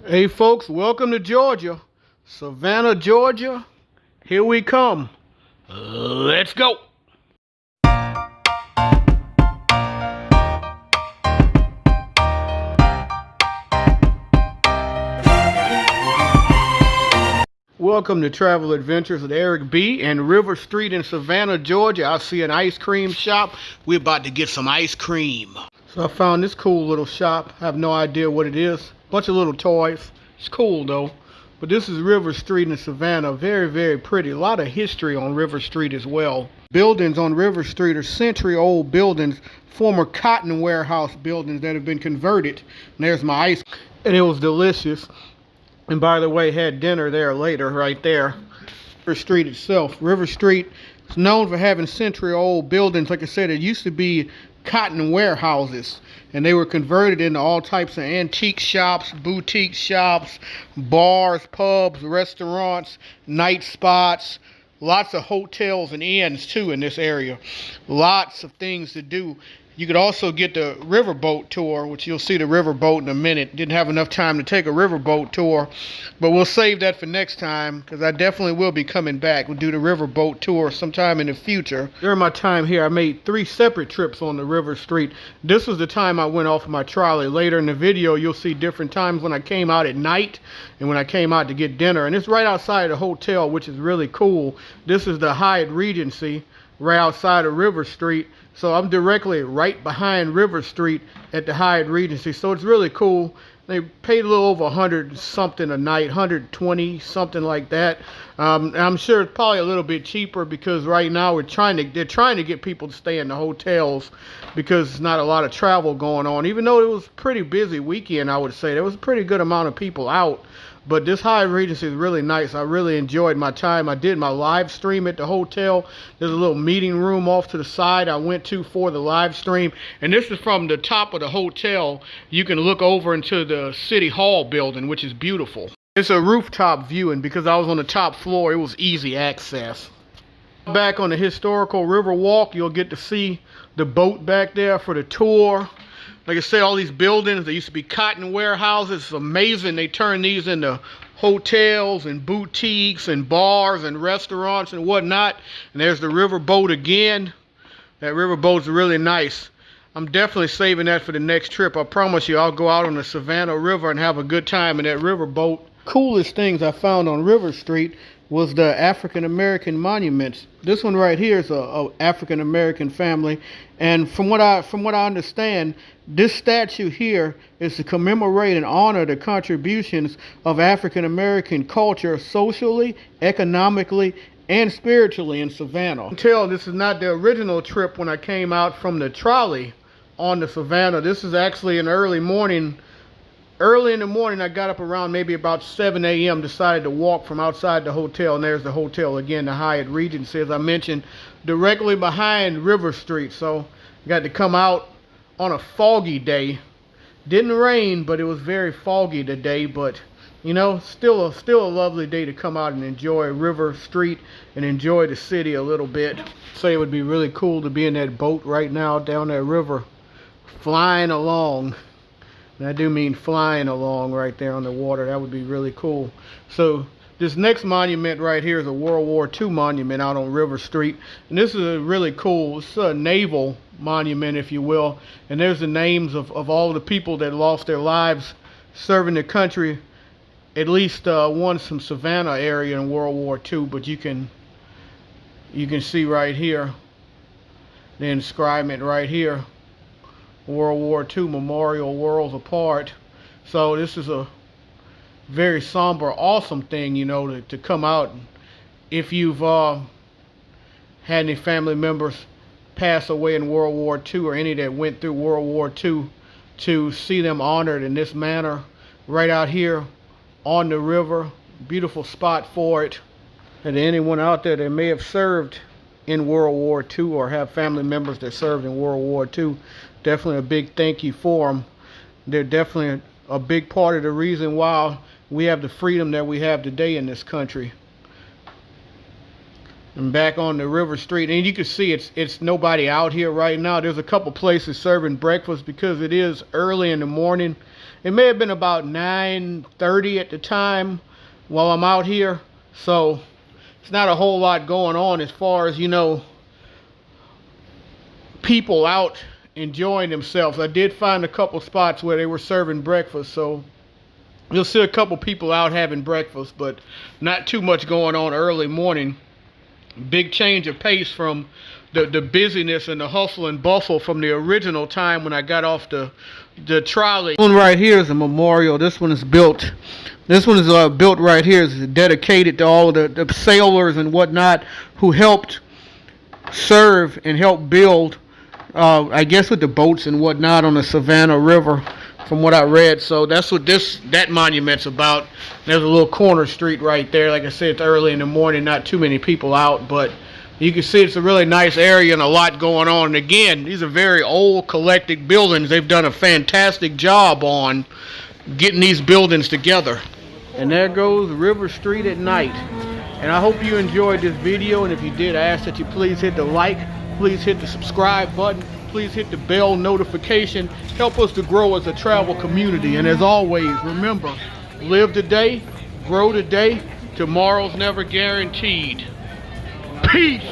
Hey folks, welcome to Georgia. Savannah, Georgia. Here we come. Let's go. Welcome to Travel Adventures with Eric B. and River Street in Savannah, Georgia. I see an ice cream shop. We're about to get some ice cream. So I found this cool little shop. I have no idea what it is. Bunch of little toys. It's cool though. But this is River Street in Savannah. Very, very pretty. A lot of history on River Street as well. Buildings on River Street are century-old buildings, former cotton warehouse buildings that have been converted. And there's my ice. And it was delicious. And by the way, had dinner there later, right there. River Street itself. River Street is known for having century-old buildings. Like I said, it used to be cotton warehouses, and they were converted into all types of antique shops, boutique shops, bars, pubs, restaurants, night spots, lots of hotels and inns too in this area. Lots of things to do. You could also get the riverboat tour, which you'll see the riverboat in a minute. Didn't have enough time to take a riverboat tour, but we'll save that for next time because I definitely will be coming back. We'll do the riverboat tour sometime in the future. During my time here, I made 3 separate trips on the River Street. This was the time I went off of my trolley. Later in the video, you'll see different times when I came out at night and when I came out to get dinner. And it's right outside the hotel, which is really cool. This is the Hyatt Regency right outside of River Street. So I'm directly right behind River Street at the Hyatt Regency. So it's really cool. They paid a little over 100 something a night, 120 something like that. I'm sure it's probably a little bit cheaper because right now they're trying to get people to stay in the hotels because there's not a lot of travel going on. Even though it was a pretty busy weekend, I would say there was a pretty good amount of people out. But this Hyatt Regency is really nice. I really enjoyed my time. I did my live stream at the hotel. There's a little meeting room off to the side I went to for the live stream. And this is from the top of the hotel. You can look over into the City Hall building, which is beautiful. It's a rooftop viewing because I was on the top floor. It was easy access. Back on the historical river walk, you'll get to see the boat back there for the tour. Like I said, all these buildings, they used to be cotton warehouses. It's amazing they turned these into hotels and boutiques and bars and restaurants and whatnot. And there's the riverboat again. That riverboat's really nice. I'm definitely saving that for the next trip. I promise you I'll go out on the Savannah River and have a good time in that riverboat. Coolest things I found on River Street was the African American monuments. This one right here is a African American family, and from what I understand, this statue here is to commemorate and honor the contributions of African American culture socially, economically, and spiritually in Savannah. You can tell this is not the original trip when I came out from the trolley on the Savannah. This is actually an early in the morning. I got up around maybe about 7 a.m. decided to walk from outside the hotel, and there's the hotel again, the Hyatt Regency, as I mentioned, directly behind River Street. So I got to come out on a foggy day. Didn't rain, but it was very foggy today. But you know, still a lovely day to come out and enjoy River Street and enjoy the city a little bit. Say it would be really cool to be in that boat right now down that river, flying along. And I do mean flying along right there on the water. That would be really cool. So this next monument right here is a World War II monument out on River Street. And this is a really cool, it's a naval monument, if you will. And there's the names of all the people that lost their lives serving the country. At least one from Savannah area in World War II. But you can see right here the inscription right here. World War II Memorial Worlds Apart. So this is a very somber, awesome thing, you know, to come out. If you've had any family members pass away in World War II or any that went through World War II, to see them honored in this manner right out here on the river. Beautiful spot for it. And anyone out there that may have served in World War II or have family members that served in World War II, definitely a big thank you for them. They're definitely a big part of the reason why we have the freedom that we have today in this country. And back on the River Street, and you can see it's nobody out here right now. There's a couple places serving breakfast because it is early in the morning It may have been about 9:30 at the time while I'm out here. So it's not a whole lot going on as far as, you know, people out enjoying themselves. I did find a couple spots where they were serving breakfast, so you'll see a couple people out having breakfast, but not too much going on early morning. Big change of pace from the busyness and the hustle and bustle from the original time when I got off the trolley. This one right here is a memorial. This one is built. This one is built right here. It's dedicated to all of the sailors and whatnot who helped serve and help build, I guess, with the boats and whatnot on the Savannah River, from what I read. So that's what that monument's about. There's a little corner street right there. Like I said, it's early in the morning, not too many people out, but you can see it's a really nice area and a lot going on. And again, these are very old collected buildings. They've done a fantastic job on getting these buildings together. And there goes River Street at night. And I hope you enjoyed this video, and if you did, I ask that you please hit the like, please hit the subscribe button, please hit the bell notification. Help us to grow as a travel community. And as always, remember, live today, grow today. Tomorrow's never guaranteed. Peace.